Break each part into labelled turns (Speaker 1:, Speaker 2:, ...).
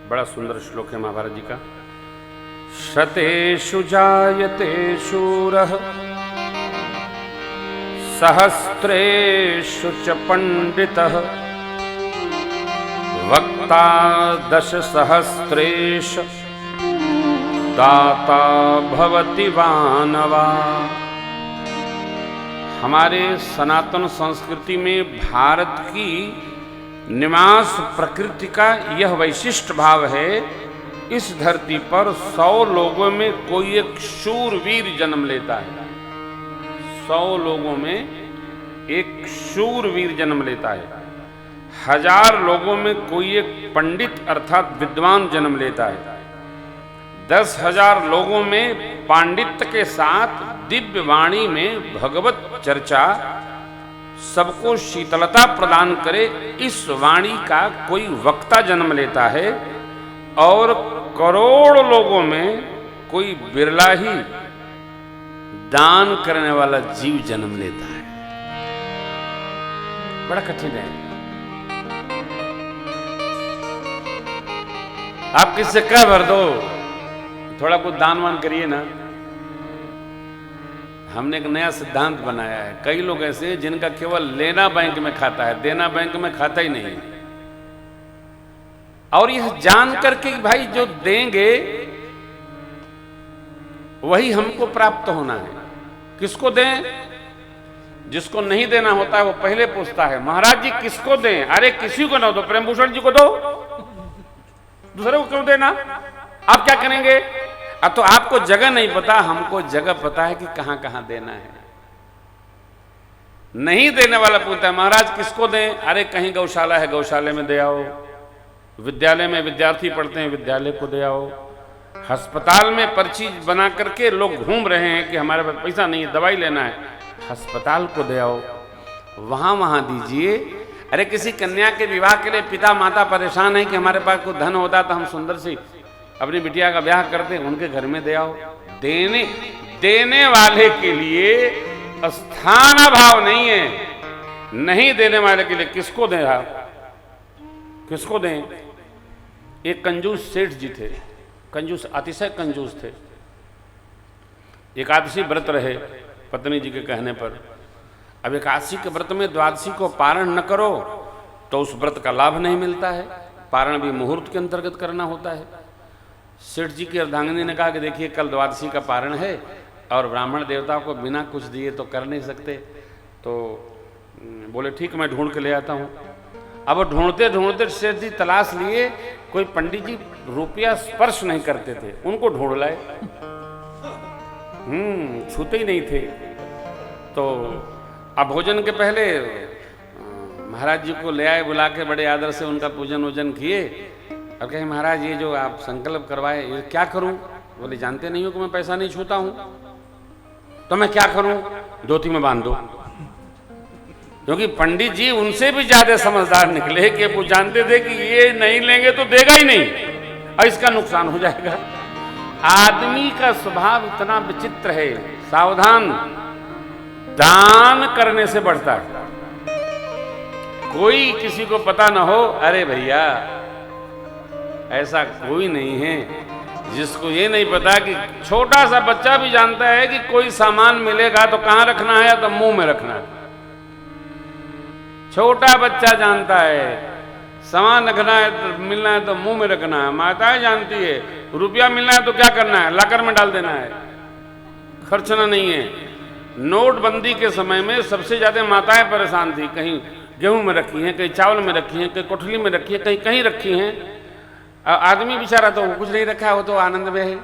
Speaker 1: बड़ा सुंदर श्लोक है महाभारत जी का। शतेषु जायते शूरः सहस्रेषु च पंडितः वक्ता दशसहस्रेश दाता भवति वानवा। हमारे सनातन संस्कृति में भारत की निवास प्रकृति का यह वैशिष्ट भाव है, इस धरती पर 100 लोगों में कोई एक शूरवीर जन्म लेता है। 100 लोगों में एक शूरवीर जन्म लेता है। 1000 लोगों में कोई एक पंडित अर्थात विद्वान जन्म लेता है। 10,000 लोगों में पांडित्य के साथ दिव्य वाणी में भगवत चर्चा सबको शीतलता प्रदान करे, इस वाणी का कोई वक्ता जन्म लेता है। और करोड़ लोगों में कोई बिरला ही दान करने वाला जीव जन्म लेता है। बड़ा कठिन है। आप किससे कह भर दो, थोड़ा कुछ दान वान करिए ना। हमने एक नया सिद्धांत बनाया है। कई लोग ऐसे हैं जिनका केवल लेना बैंक में खाता है, देना बैंक में खाता ही नहीं। और यह जान करके भाई जो देंगे वही हमको प्राप्त होना है। किसको दें? जिसको नहीं देना होता है वो पहले पूछता है, महाराज जी किसको दें? अरे किसी को ना दो, प्रेम भूषण जी को दो, दूसरे को क्यों देना? आप क्या करेंगे? अब तो आपको जगह नहीं पता, हमको जगह पता है कि कहां कहां देना है। नहीं देने वाला पूछता है, महाराज किसको दें? अरे कहीं गौशाला है, गौशाले में दे आओ। विद्यालय में विद्यार्थी पढ़ते हैं, विद्यालय को दे आओ। अस्पताल में पर्ची बना करके लोग घूम रहे हैं कि हमारे पास पैसा नहीं है, दवाई लेना है, अस्पताल को दे आओ, वहां वहां दीजिए। अरे किसी कन्या के विवाह के लिए पिता माता परेशान है कि हमारे पास कोई धन होता तो हम सुंदर सी अपनी बिटिया का ब्याह करते, उनके घर में दे आओ। देने वाले के लिए स्थान अभाव नहीं है। नहीं देने वाले के लिए किसको दें आप? किसको दें? एक कंजूस सेठ जी थे, कंजूस, अतिशय कंजूस थे। एकादशी व्रत रहे पत्नी जी के कहने पर। अब एकादशी के व्रत में द्वादशी को पारण न करो तो उस व्रत का लाभ नहीं मिलता है। पारण भी मुहूर्त के अंतर्गत करना होता है। सेठ जी की अर्धांगिनी ने कहा कि देखिए कल द्वादशी का पारण है और ब्राह्मण देवताओं को बिना कुछ दिए तो कर नहीं सकते। तो बोले ठीक, मैं ढूंढ के ले आता हूँ। अब ढूंढते ढूंढते सेठ जी तलाश लिए, कोई पंडित जी रुपया स्पर्श नहीं करते थे, उनको ढूंढ लाए। छूते ही नहीं थे। तो अब भोजन के पहले महाराज जी को ले आए, बुला के बड़े आदर से उनका पूजन वूजन किए। अब कहे महाराज ये जो आप संकल्प करवाए ये क्या करूं? बोले जानते नहीं हो कि मैं पैसा नहीं छूता हूं, तो मैं क्या करूं? धोती में बांध दो। क्योंकि पंडित जी उनसे भी ज्यादा समझदार निकले कि वो जानते थे कि ये नहीं लेंगे तो देगा ही नहीं और इसका नुकसान हो जाएगा। आदमी का स्वभाव इतना विचित्र है, सावधान। दान करने से बढ़ता है। कोई किसी को पता ना हो, अरे भैया ऐसा कोई नहीं है जिसको ये नहीं पता कि छोटा सा बच्चा भी जानता है कि कोई सामान मिलेगा तो कहां रखना है, या तो मुंह में रखना है। छोटा बच्चा जानता है सामान रखना है तो मिलना है तो मुंह में रखना है। माताएं जानती है रुपया मिलना है तो क्या करना है, लाकर में डाल देना है, खर्चना नहीं है। नोटबंदी के समय में सबसे ज्यादा माताएं परेशान थी। कहीं गेहूं में रखी हैं, कहीं चावल में रखी हैं, कहीं कोठली में रखी है, कहीं कहीं रखी हैं। आदमी बेचारा तो कुछ नहीं रखा है, वो तो आनंद में है।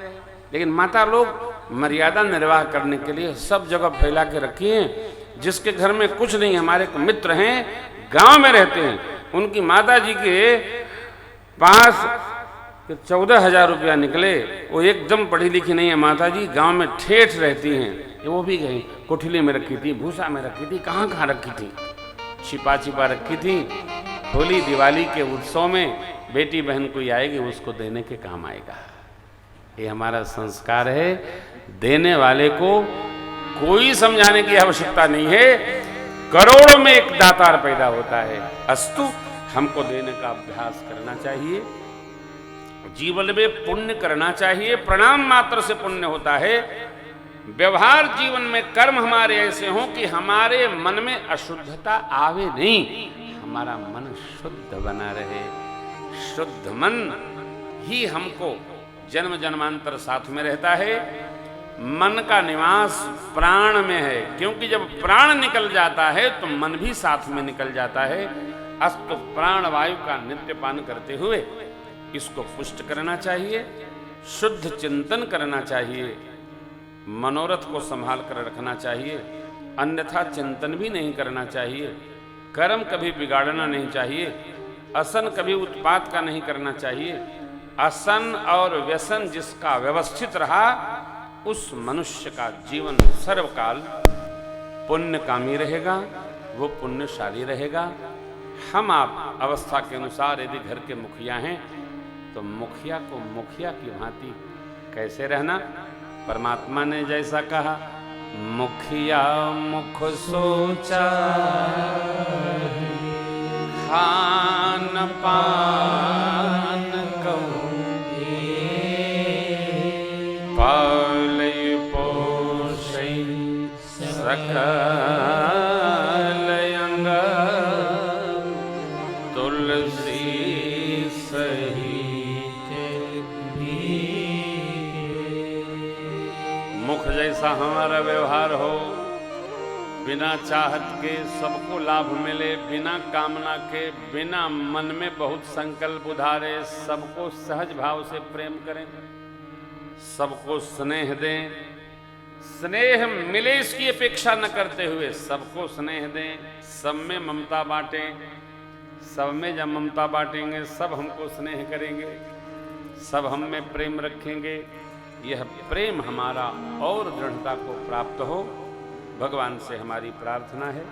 Speaker 1: लेकिन माता लोग मर्यादा निर्वाह करने के लिए सब जगह फैला के रखी हैं। जिसके घर में कुछ नहीं, हमारे मित्र हैं गांव में रहते हैं, उनकी माता जी के पास 14,000 रुपया निकले। वो एकदम पढ़ी लिखी नहीं है माता जी, गांव में ठेठ रहती हैं। वो भी गई, कोठली में रखी थी, भूसा में रखी थी, कहाँ कहाँ रखी थी, छिपा छिपा रखी थी। होली दिवाली के उत्सव में बेटी बहन कोई आएगी उसको देने के काम आएगा। ये हमारा संस्कार है। देने वाले को कोई समझाने की आवश्यकता नहीं है। करोड़ों में एक दातार पैदा होता है। अस्तु, हमको देने का अभ्यास करना चाहिए। जीवन में पुण्य करना चाहिए, प्रणाम मात्र से पुण्य होता है। व्यवहार जीवन में कर्म हमारे ऐसे हों कि हमारे मन में अशुद्धता आवे नहीं, हमारा मन शुद्ध बना रहे। शुद्ध मन ही हमको जन्म जन्मांतर साथ में रहता है। मन का निवास प्राण में है, क्योंकि जब प्राण निकल जाता है तो मन भी साथ में निकल जाता है। अस्तु प्राण वायु का नित्य पान करते हुए इसको पुष्ट करना चाहिए, शुद्ध चिंतन करना चाहिए, मनोरथ को संभाल कर रखना चाहिए, अन्यथा चिंतन भी नहीं करना चाहिए, कर्म कभी बिगाड़ना नहीं चाहिए, असन कभी उत्पात का नहीं करना चाहिए। असन और व्यसन जिसका व्यवस्थित रहा उस मनुष्य का जीवन सर्वकाल पुण्यकामी रहेगा, वो पुण्यशाली रहेगा। हम आप अवस्था के अनुसार यदि घर के मुखिया हैं तो मुखिया को मुखिया की भांति कैसे रहना, परमात्मा ने जैसा कहा, मुखिया मुख सोचा खान पान कहूँ पालय पोषै सकल अंग तुलसी सहित भी। मुख जैसा हमारा व्यवहार हो, बिना चाहत के सबको लाभ मिले, बिना कामना के, बिना मन में बहुत संकल्प उधारे, सबको सहज भाव से प्रेम करें, सबको स्नेह दें, स्नेह मिले इसकी अपेक्षा न करते हुए सबको स्नेह दें, सब में ममता बांटें। सब में जब ममता बांटेंगे सब हमको स्नेह करेंगे, सब हम में प्रेम रखेंगे। यह प्रेम हमारा और दृढ़ता को प्राप्त हो, भगवान से हमारी प्रार्थना है।